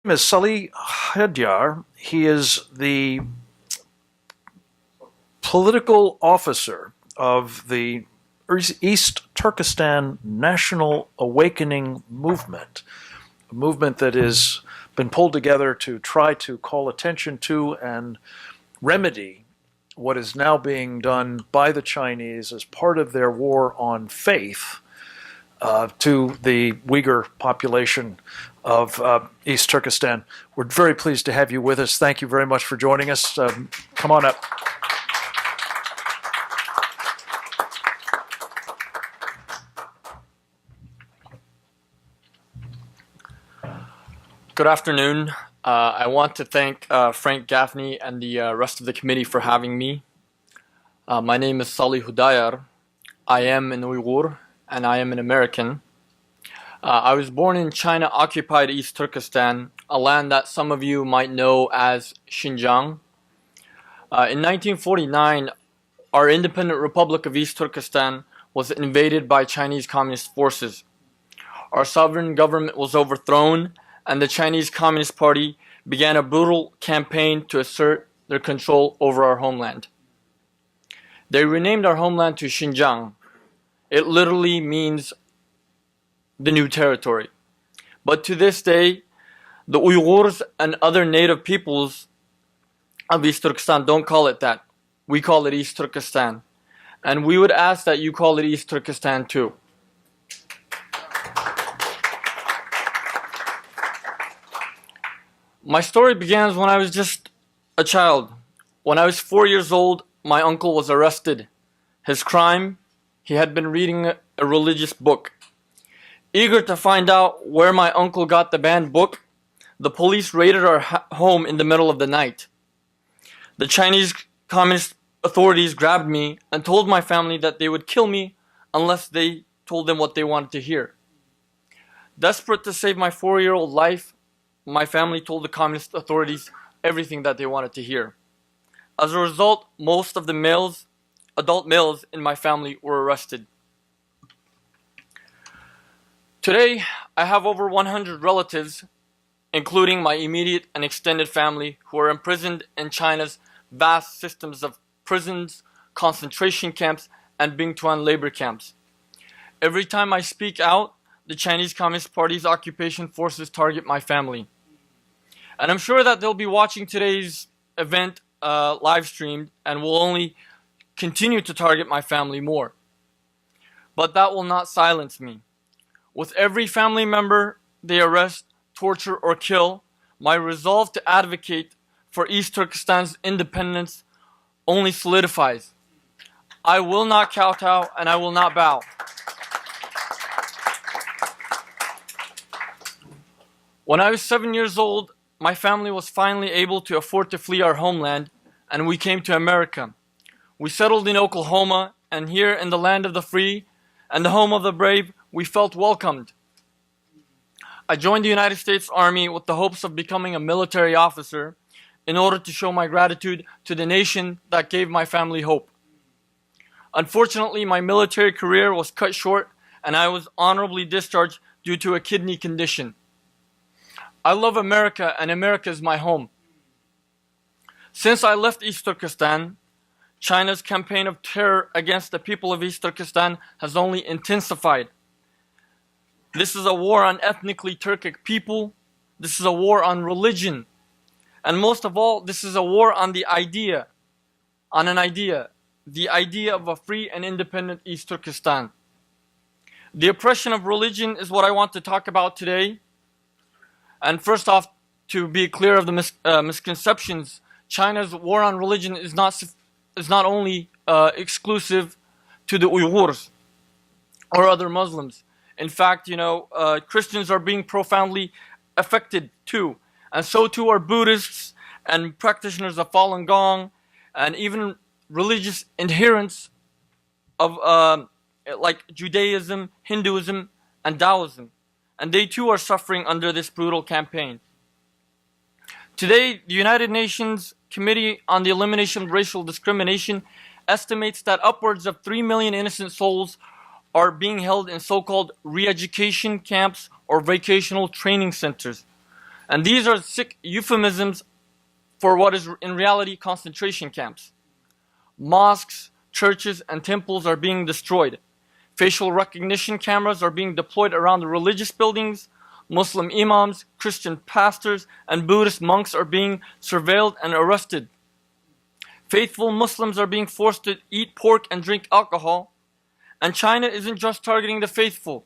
Is Salih Haidar. He is the political officer of the East Turkestan National Awakening Movement, a movement that has been pulled together to try to call attention to and remedy what is now being done by the Chinese as part of their war on faith to the Uighur population of East Turkestan. We're very pleased to have you with us. Thank you very much for joining us. Come on up. Good afternoon. I want to thank Frank Gaffney and the rest of the committee for having me. My name is Salih Haidar. I am an Uighur and I am an American. I was born in China-occupied East Turkestan, a land that some of you might know as Xinjiang. In 1949, our independent Republic of East Turkestan was invaded by Chinese Communist forces. Our sovereign government was overthrown, and the Chinese Communist Party began a brutal campaign to assert their control over our homeland. They renamed our homeland to Xinjiang. It literally means the new territory. But to this day, the Uyghurs and other native peoples of East Turkestan don't call it that. We call it East Turkestan. And we would ask that you call it East Turkestan too. My story begins when I was just a child. When I was 4 years old, my uncle was arrested. His crime? He had been reading a religious book. Eager to find out where my uncle got the banned book, the police raided our home in the middle of the night. The Chinese Communist authorities grabbed me and told my family that they would kill me unless they told them what they wanted to hear. Desperate to save my 4-year-old life, my family told the communist authorities everything that they wanted to hear. As a result, most of the adult males in my family were arrested. Today, I have over 100 relatives, including my immediate and extended family, who are imprisoned in China's vast systems of prisons, concentration camps, and Bingtuan labor camps. Every time I speak out, the Chinese Communist Party's occupation forces target my family. And I'm sure that they'll be watching today's event live streamed and will only continue to target my family more. But that will not silence me. With every family member they arrest, torture, or kill, my resolve to advocate for East Turkestan's independence only solidifies. I will not kowtow and I will not bow. When I was 7 years old, my family was finally able to afford to flee our homeland, and we came to America. We settled in Oklahoma, and here in the land of the free and the home of the brave, we felt welcomed. I joined the United States Army with the hopes of becoming a military officer in order to show my gratitude to the nation that gave my family hope. Unfortunately, my military career was cut short, and I was honorably discharged due to a kidney condition. I love America, and America is my home. Since I left East Turkestan, China's campaign of terror against the people of East Turkestan has only intensified. This is a war on ethnically Turkic people. This is a war on religion. And most of all, this is a war on the idea of a free and independent East Turkestan. The oppression of religion is what I want to talk about today. And first off, to be clear of the misconceptions, China's war on religion is not only exclusive to the Uyghurs or other Muslims. In fact, Christians are being profoundly affected too. And so too are Buddhists and practitioners of Falun Gong and even religious adherents of like Judaism, Hinduism, and Taoism. And they too are suffering under this brutal campaign. Today, the United Nations Committee on the Elimination of Racial Discrimination estimates that upwards of 3 million innocent souls are being held in so-called re-education camps or vocational training centers. And these are sick euphemisms for what is in reality concentration camps. Mosques, churches, and temples are being destroyed. Facial recognition cameras are being deployed around the religious buildings. Muslim imams, Christian pastors, and Buddhist monks are being surveilled and arrested. Faithful Muslims are being forced to eat pork and drink alcohol. And China isn't just targeting the faithful,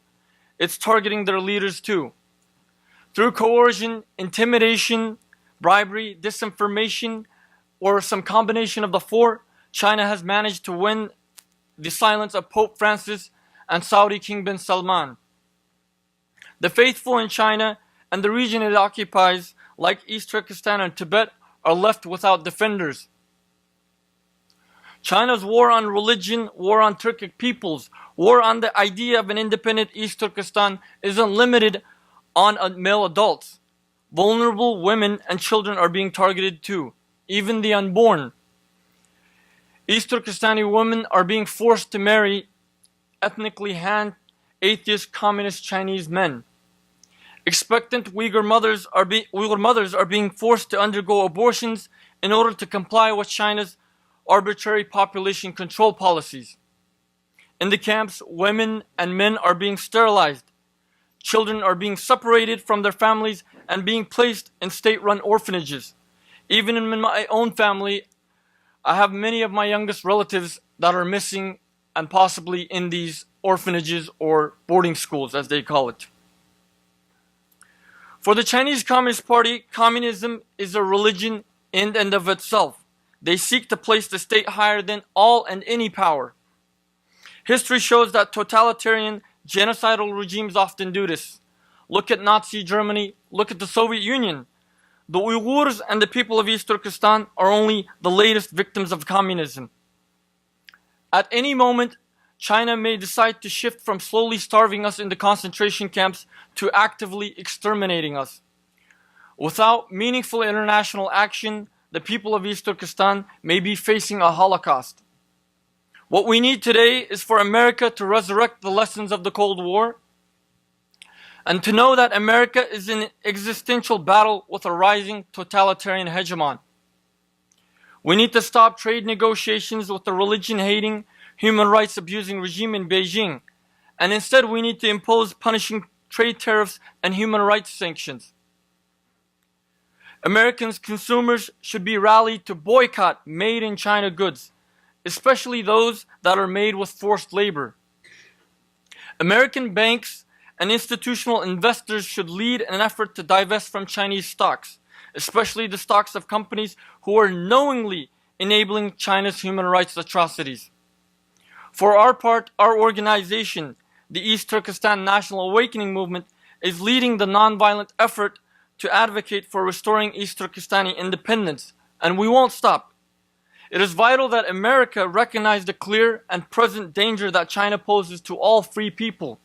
it's targeting their leaders too. Through coercion, intimidation, bribery, disinformation, or some combination of the four, China has managed to win the silence of Pope Francis and Saudi King bin Salman. The faithful in China and the region it occupies, like East Turkestan and Tibet, are left without defenders. China's war on religion, war on Turkic peoples, war on the idea of an independent East Turkestan isn't limited on male adults. Vulnerable women and children are being targeted too, even the unborn. East Turkestani women are being forced to marry ethnically Han, atheist, communist Chinese men. Expectant Uighur mothers are being forced to undergo abortions in order to comply with China's arbitrary population control policies. In the camps, women and men are being sterilized. Children are being separated from their families and being placed in state-run orphanages. Even in my own family, I have many of my youngest relatives that are missing and possibly in these orphanages or boarding schools, as they call it. For the Chinese Communist Party, communism is a religion in and of itself. They seek to place the state higher than all and any power. History shows that totalitarian, genocidal regimes often do this. Look at Nazi Germany, look at the Soviet Union. The Uighurs and the people of East Turkestan are only the latest victims of communism. At any moment, China may decide to shift from slowly starving us in the concentration camps to actively exterminating us. Without meaningful international action, the people of East Turkestan may be facing a Holocaust. What we need today is for America to resurrect the lessons of the Cold War and to know that America is in existential battle with a rising totalitarian hegemon. We need to stop trade negotiations with the religion-hating, human rights abusing regime in Beijing, and instead we need to impose punishing trade tariffs and human rights sanctions. American consumers should be rallied to boycott made in China goods, especially those that are made with forced labor. American banks and institutional investors should lead an effort to divest from Chinese stocks, especially the stocks of companies who are knowingly enabling China's human rights atrocities. For our part, our organization, the East Turkestan National Awakening Movement, is leading the nonviolent effort to advocate for restoring East Turkestani independence, and we won't stop. It is vital that America recognize the clear and present danger that China poses to all free people,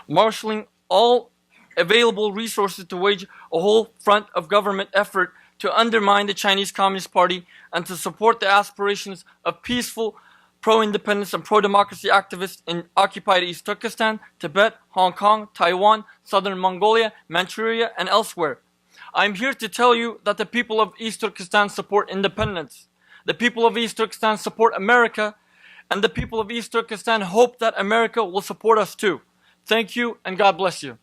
marshaling all available resources to wage a whole front of government effort to undermine the Chinese Communist Party and to support the aspirations of peaceful, pro-independence and pro-democracy activists in occupied East Turkestan, Tibet, Hong Kong, Taiwan, Southern Mongolia, Manchuria, and elsewhere. I am here to tell you that the people of East Turkestan support independence. The people of East Turkestan support America, and the people of East Turkestan hope that America will support us too. Thank you, and God bless you.